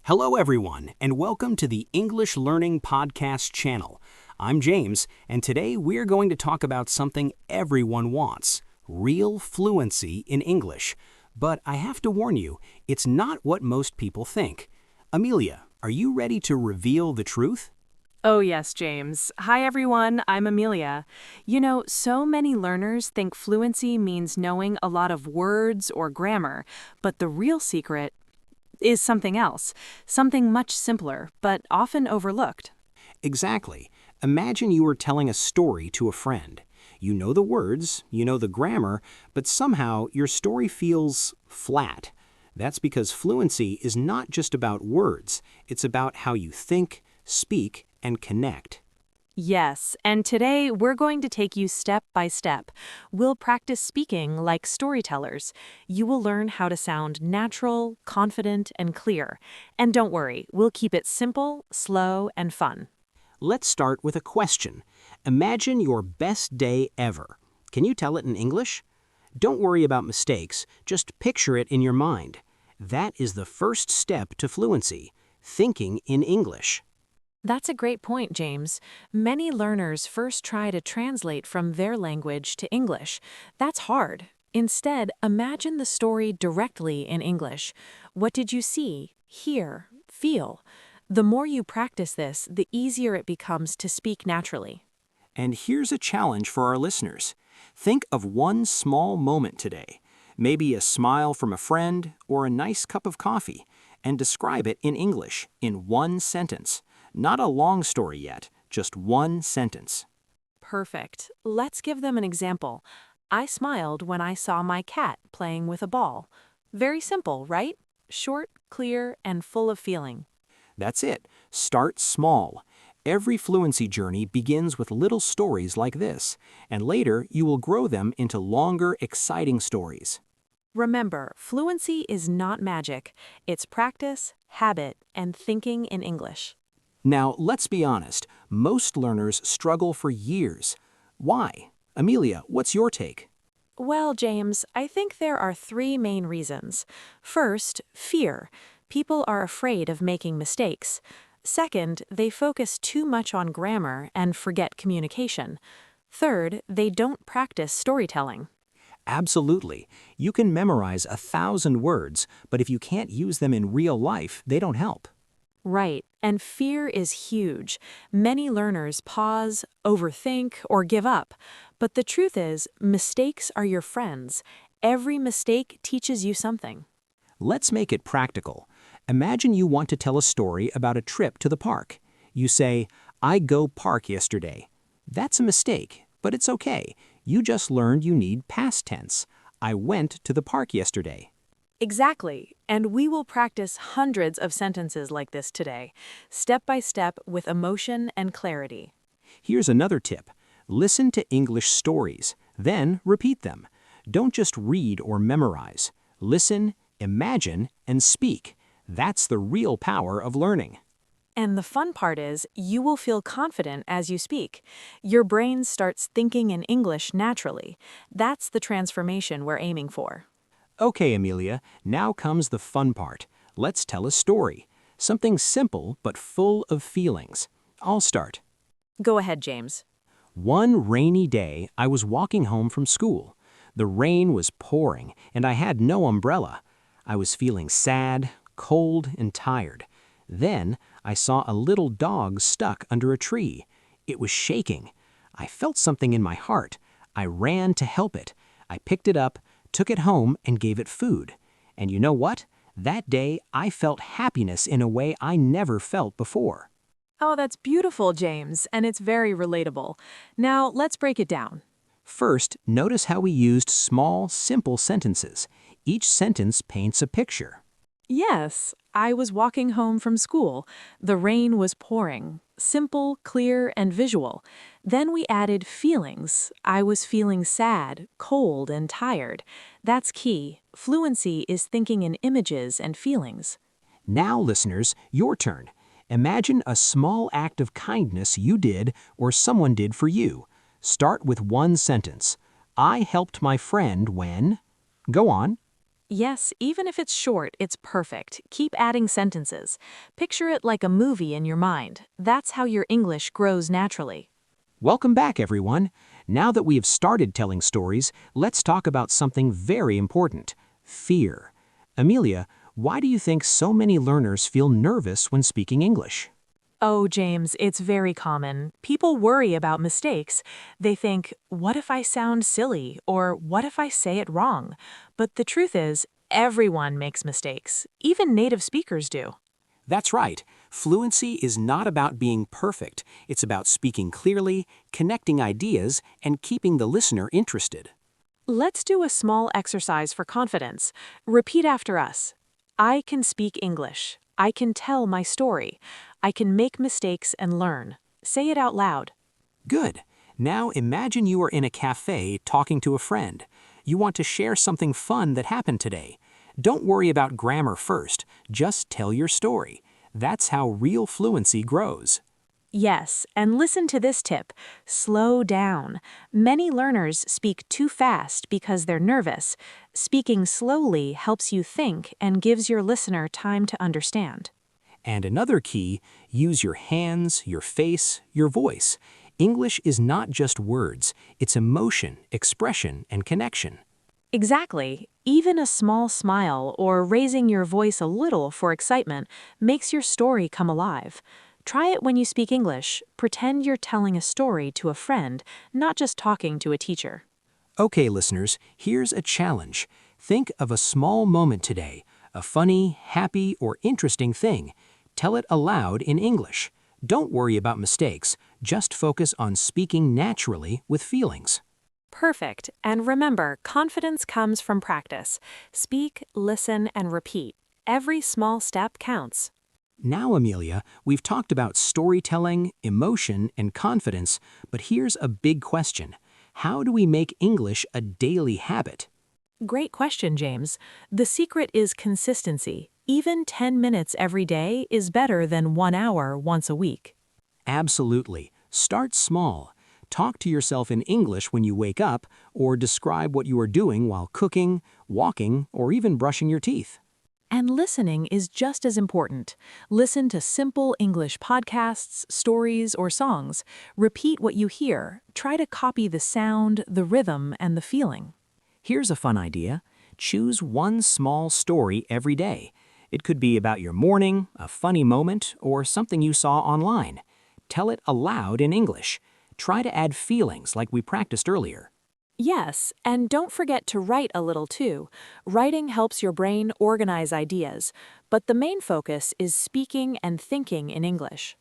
Hello, everyone, and welcome to the English Learning Podcast channel. I'm James, and today we're going to talk about something everyone wants, real fluency in English. But I have to warn you, it's not what most people think. Amelia, are you ready to reveal the truth? Oh, yes, James. Hi, everyone. I'm Amelia. So many learners think fluency means knowing a lot of words or grammar, but the real secret is something else, something much simpler, but often overlooked. Exactly. Imagine you were telling a story to a friend. You know the words, you know the grammar, but somehow your story feels flat. That's because fluency is not just about words, it's about how you think, speak, and connect. Yes, and today we're going to take you step by step. We'll practice speaking like storytellers. You will learn how to sound natural, confident, and clear. And don't worry, we'll keep it simple, slow, and fun. Let's start with a question. Imagine your best day ever. Can you tell it in English? Don't worry about mistakes, just picture it in your mind. That is the first step to fluency, thinking in English. That's a great point, James. Many learners first try to translate from their language to English. That's hard. Instead, imagine the story directly in English. What did you see, hear, feel? The more you practice this, the easier it becomes to speak naturally. And here's a challenge for our listeners. Think of one small moment today, maybe a smile from a friend or a nice cup of coffee, and describe it in English in one sentence. Not a long story yet, just one sentence. Perfect. Let's give them an example. I smiled when I saw my cat playing with a ball. Very simple, right? Short, clear, and full of feeling. That's it. Start small. Every fluency journey begins with little stories like this, and later you will grow them into longer, exciting stories. Remember, fluency is not magic. It's practice, habit, and thinking in English. Now, let's be honest, most learners struggle for years. Why? Amelia, what's your take? Well, James, I think there are three main reasons. First, fear. People are afraid of making mistakes. Second, they focus too much on grammar and forget communication. Third, they don't practice storytelling. Absolutely. You can memorize 1,000 words, but if you can't use them in real life, they don't help. Right, and fear is huge. Many learners pause, overthink, or give up. But the truth is, mistakes are your friends. Every mistake teaches you something. Let's make it practical. Imagine you want to tell a story about a trip to the park. You say, I go park yesterday. That's a mistake, but it's okay. You just learned you need past tense. I went to the park yesterday. Exactly, and we will practice hundreds of sentences like this today, step by step with emotion and clarity. Here's another tip. Listen to English stories, then repeat them. Don't just read or memorize. Listen, imagine, and speak. That's the real power of learning. And the fun part is, you will feel confident as you speak. Your brain starts thinking in English naturally. That's the transformation we're aiming for. Okay, Amelia, now comes the fun part. Let's tell a story. Something simple but full of feelings. I'll start. Go ahead, James. One rainy day, I was walking home from school. The rain was pouring, and I had no umbrella. I was feeling sad, cold, and tired. Then I saw a little dog stuck under a tree. It was shaking. I felt something in my heart. I ran to help it. I picked it up, took it home, and gave it food. And you know what? That day, I felt happiness in a way I never felt before. Oh, that's beautiful, James, and it's very relatable. Now, let's break it down. First, notice how we used small, simple sentences. Each sentence paints a picture. Yes, I was walking home from school. The rain was pouring. Simple, clear, and visual. Then we added feelings. I was feeling sad, cold, and tired. That's key. Fluency is thinking in images and feelings. Now, listeners, your turn. Imagine a small act of kindness you did or someone did for you. Start with one sentence. I helped my friend when... Go on. Yes, even if it's short, it's perfect. Keep adding sentences. Picture it like a movie in your mind. That's how your English grows naturally. Welcome back, everyone. Now that we have started telling stories, let's talk about something very important: fear. Amelia, why do you think so many learners feel nervous when speaking English? Oh, James, it's very common. People worry about mistakes. They think, what if I sound silly? Or what if I say it wrong? But the truth is, everyone makes mistakes. Even native speakers do. That's right. Fluency is not about being perfect. It's about speaking clearly, connecting ideas, and keeping the listener interested. Let's do a small exercise for confidence. Repeat after us. I can speak English. I can tell my story. I can make mistakes and learn. Say it out loud. Good. Now imagine you are in a cafe talking to a friend. You want to share something fun that happened today. Don't worry about grammar first. Just tell your story. That's how real fluency grows. Yes, and listen to this tip. Slow down. Many learners speak too fast because they're nervous. Speaking slowly helps you think and gives your listener time to understand. And another key, use your hands, your face, your voice. English is not just words, it's emotion, expression, and connection. Exactly. Even a small smile or raising your voice a little for excitement makes your story come alive. Try it when you speak English. Pretend you're telling a story to a friend, not just talking to a teacher. Okay, listeners, here's a challenge. Think of a small moment today, a funny, happy, or interesting thing. Tell it aloud in English. Don't worry about mistakes, just focus on speaking naturally with feelings. Perfect. And remember, confidence comes from practice. Speak, listen, and repeat. Every small step counts. Now, Amelia, we've talked about storytelling, emotion, and confidence, but here's a big question. How do we make English a daily habit? Great question, James. The secret is consistency. Even 10 minutes every day is better than 1 hour once a week. Absolutely. Start small. Talk to yourself in English when you wake up, or describe what you are doing while cooking, walking, or even brushing your teeth. And listening is just as important. Listen to simple English podcasts, stories, or songs. Repeat what you hear. Try to copy the sound, the rhythm, and the feeling. Here's a fun idea. Choose one small story every day. It could be about your morning, a funny moment, or something you saw online. Tell it aloud in English. Try to add feelings like we practiced earlier. Yes, and don't forget to write a little too. Writing helps your brain organize ideas, but the main focus is speaking and thinking in English.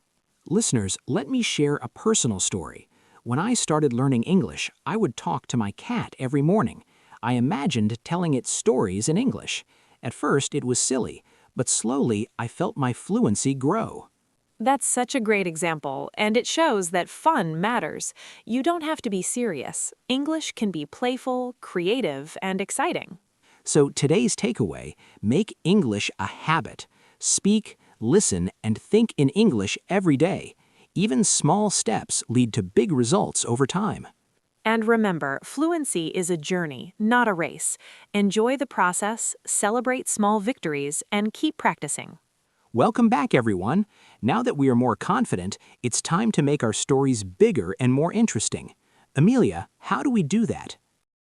Listeners, let me share a personal story. When I started learning English, I would talk to my cat every morning. I imagined telling it stories in English. At first, it was silly, but slowly I felt my fluency grow. That's such a great example, and it shows that fun matters. You don't have to be serious. English can be playful, creative, and exciting. So today's takeaway, make English a habit. Speak, listen, and think in English every day. Even small steps lead to big results over time. And remember, fluency is a journey, not a race. Enjoy the process, celebrate small victories, and keep practicing. Welcome back, everyone. Now that we are more confident, it's time to make our stories bigger and more interesting. Amelia, how do we do that?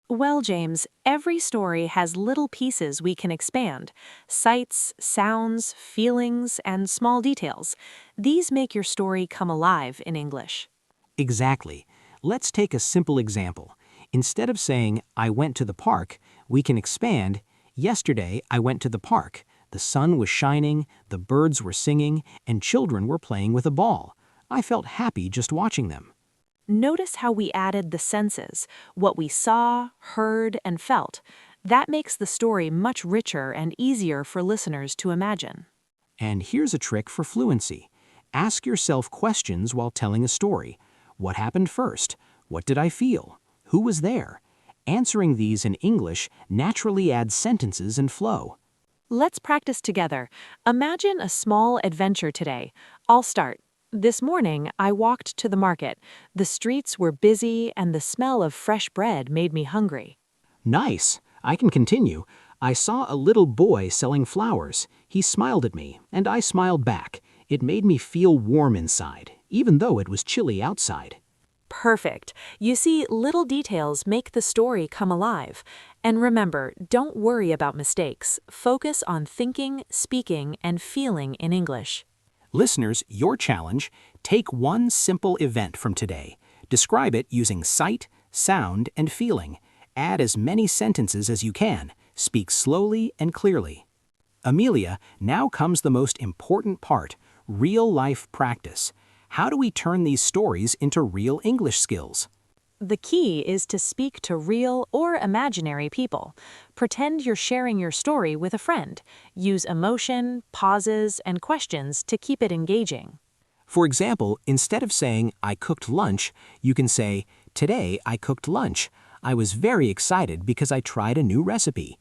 Well, James, every story has little pieces we can expand: sights, sounds, feelings, and small details. These make your story come alive in English. Exactly. Let's take a simple example. Instead of saying, I went to the park, we can expand, yesterday I went to the park. The sun was shining, the birds were singing, and children were playing with a ball. I felt happy just watching them. Notice how we added the senses, what we saw, heard, and felt. That makes the story much richer and easier for listeners to imagine. And here's a trick for fluency. Ask yourself questions while telling a story. What happened first? What did I feel? Who was there? Answering these in English naturally adds sentences and flow. Let's practice together. Imagine a small adventure today. I'll start. This morning, I walked to the market. The streets were busy and the smell of fresh bread made me hungry. Nice. I can continue. I saw a little boy selling flowers. He smiled at me, and I smiled back. It made me feel warm inside, even though it was chilly outside. Perfect. You see, little details make the story come alive. And remember, don't worry about mistakes. Focus on thinking, speaking, and feeling in English. Listeners, your challenge: take one simple event from today. Describe it using sight, sound, and feeling. Add as many sentences as you can. Speak slowly and clearly. Amelia, now comes the most important part: real-life practice. How do we turn these stories into real English skills? The key is to speak to real or imaginary people. Pretend you're sharing your story with a friend. Use emotion, pauses, and questions to keep it engaging. For example, instead of saying, "I cooked lunch," you can say, "Today I cooked lunch. I was very excited because I tried a new recipe."